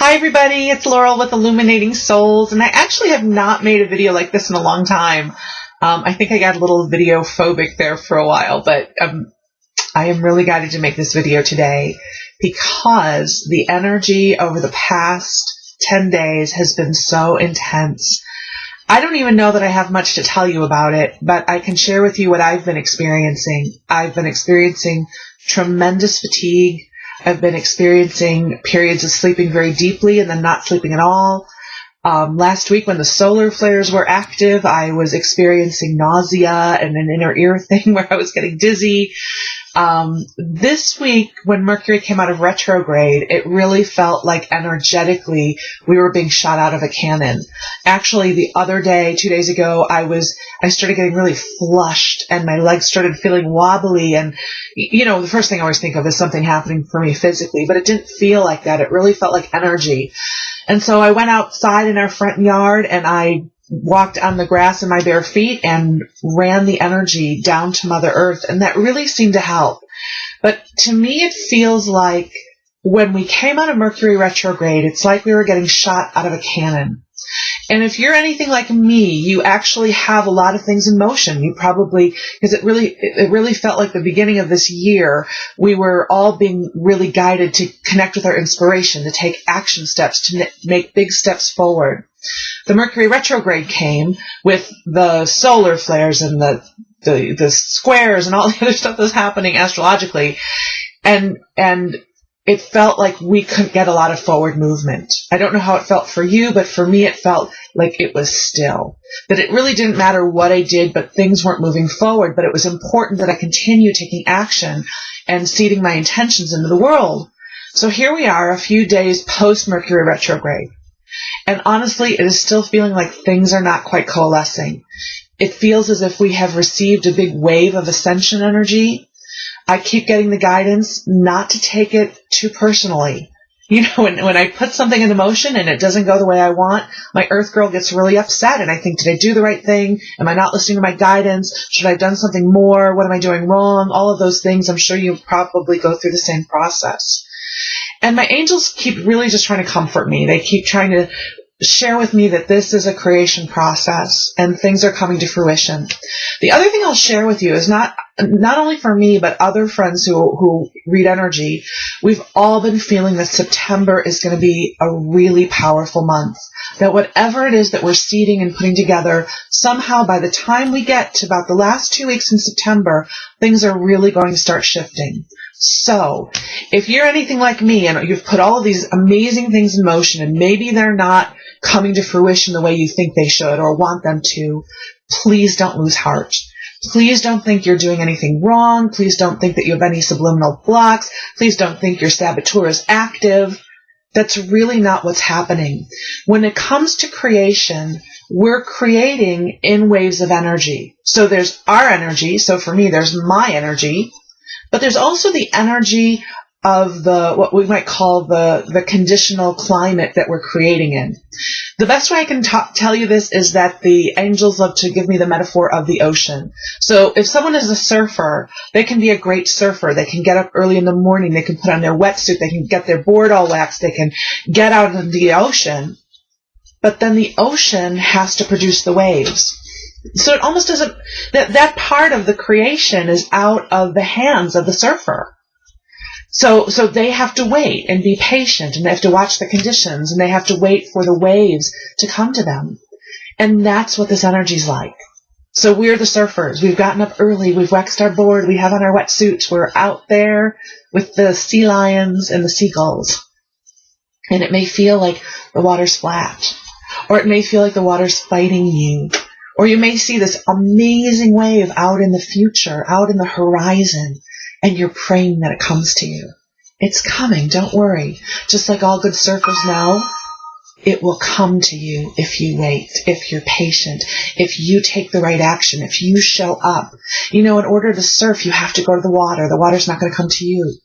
Hi everybody, it's Laurel with Illuminating Souls, and I actually have not made a video like this in a long time. I think I got a little video phobic there for a while, but I am really guided to make this video today because the energy over the past 10 days has been so intense. I don't even know that I have much to tell you about it, but I can share with you what I've been experiencing. I've been experiencing tremendous fatigue. I've been experiencing periods of sleeping very deeply and then not sleeping at all. Last week when the solar flares were active, I was experiencing nausea and an inner ear thing where I was getting dizzy. This week when Mercury came out of retrograde, it really felt like energetically we were being shot out of a cannon. Actually, the other day, 2 days ago, I started getting really flushed and my legs started feeling wobbly, and the first thing I always think of is something happening for me physically, but it didn't feel like that. It really felt like energy. And so I went outside in our front yard and I walked on the grass in my bare feet and ran the energy down to Mother Earth, and that really seemed to help. But to me, it feels like when we came out of Mercury retrograde, it's like we were getting shot out of a cannon. And if you're anything like me, you actually have a lot of things in motion. You probably, because it really felt like the beginning of this year, we were all being really guided to connect with our inspiration, to take action steps, to make big steps forward. The Mercury retrograde came with the solar flares and the squares and all the other stuff that's happening astrologically, and it felt like we couldn't get a lot of forward movement. I don't know how it felt for you, but for me it felt like it was still. That it really didn't matter what I did, but things weren't moving forward. But it was important that I continue taking action and seeding my intentions into the world. So here we are, a few days post-Mercury retrograde. And honestly, it is still feeling like things are not quite coalescing. It feels as if we have received a big wave of ascension energy. I keep getting the guidance not to take it too personally. When I put something into motion and it doesn't go the way I want, my Earth girl gets really upset and I think, did I do the right thing? Am I not listening to my guidance? Should I have done something more? What am I doing wrong? All of those things. I'm sure you probably go through the same process. And my angels keep really just trying to comfort me. They keep trying to share with me that this is a creation process and things are coming to fruition. The other thing I'll share with you is not only for me, but other friends who read energy, we've all been feeling that September is going to be a really powerful month. That whatever it is that we're seeding and putting together, somehow by the time we get to about the last 2 weeks in September, things are really going to start shifting. So, if you're anything like me and you've put all of these amazing things in motion and maybe they're not coming to fruition the way you think they should or want them to, please don't lose heart. Please don't think you're doing anything wrong. Please don't think that you have any subliminal blocks. Please don't think your saboteur is active. That's really not what's happening. When it comes to creation, we're creating in waves of energy. So there's our energy. So for me, there's my energy. But there's also the energy of what we might call the conditional climate that we're creating in. The best way I can tell you this is that the angels love to give me the metaphor of the ocean. So if someone is a surfer, they can be a great surfer. They can get up early in the morning. They can put on their wetsuit. They can get their board all waxed. They can get out into the ocean. But then the ocean has to produce the waves. So it almost doesn't, that part of the creation is out of the hands of the surfer. So they have to wait and be patient, and they have to watch the conditions, and they have to wait for the waves to come to them. And that's what this energy's like. So we're the surfers. We've gotten up early. We've waxed our board. We have on our wetsuits. We're out there with the sea lions and the seagulls. And it may feel like the water's flat, or it may feel like the water's fighting you. Or you may see this amazing wave out in the future, out in the horizon, and you're praying that it comes to you. It's coming, don't worry. Just like all good surfers know, it will come to you if you wait, if you're patient, if you take the right action, if you show up. In order to surf, you have to go to the water. The water's not going to come to you.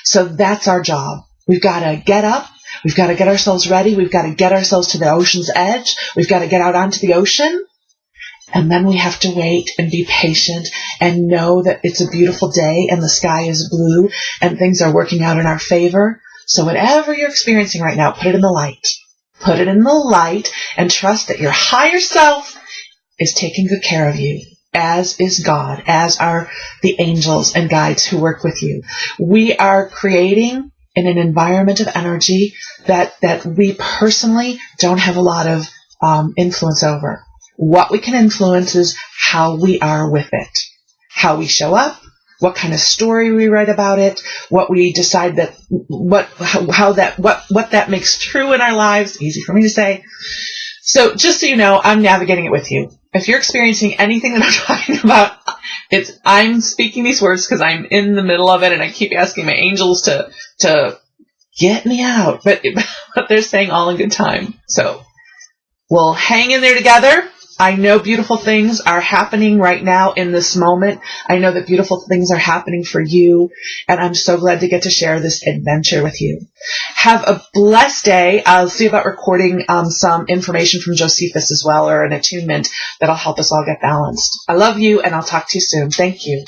So that's our job. We've got to get up. We've got to get ourselves ready. We've got to get ourselves to the ocean's edge. We've got to get out onto the ocean. And then we have to wait and be patient and know that it's a beautiful day and the sky is blue and things are working out in our favor. So whatever you're experiencing right now, put it in the light. Put it in the light and trust that your higher self is taking good care of you, as is God, as are the angels and guides who work with you. We are creating in an environment of energy that we personally don't have a lot of influence over. What we can influence is how we are with it, how we show up, what kind of story we write about it, what we decide that, what that makes true in our lives. Easy for me to say. So just so you know, I'm navigating it with you. If you're experiencing anything that I'm talking about, I'm speaking these words because I'm in the middle of it, and I keep asking my angels to get me out, but they're saying all in good time. So we'll hang in there together. I know beautiful things are happening right now in this moment. I know that beautiful things are happening for you, and I'm so glad to get to share this adventure with you. Have a blessed day. I'll see about recording some information from Josephus as well, or an attunement that'll help us all get balanced. I love you, and I'll talk to you soon. Thank you.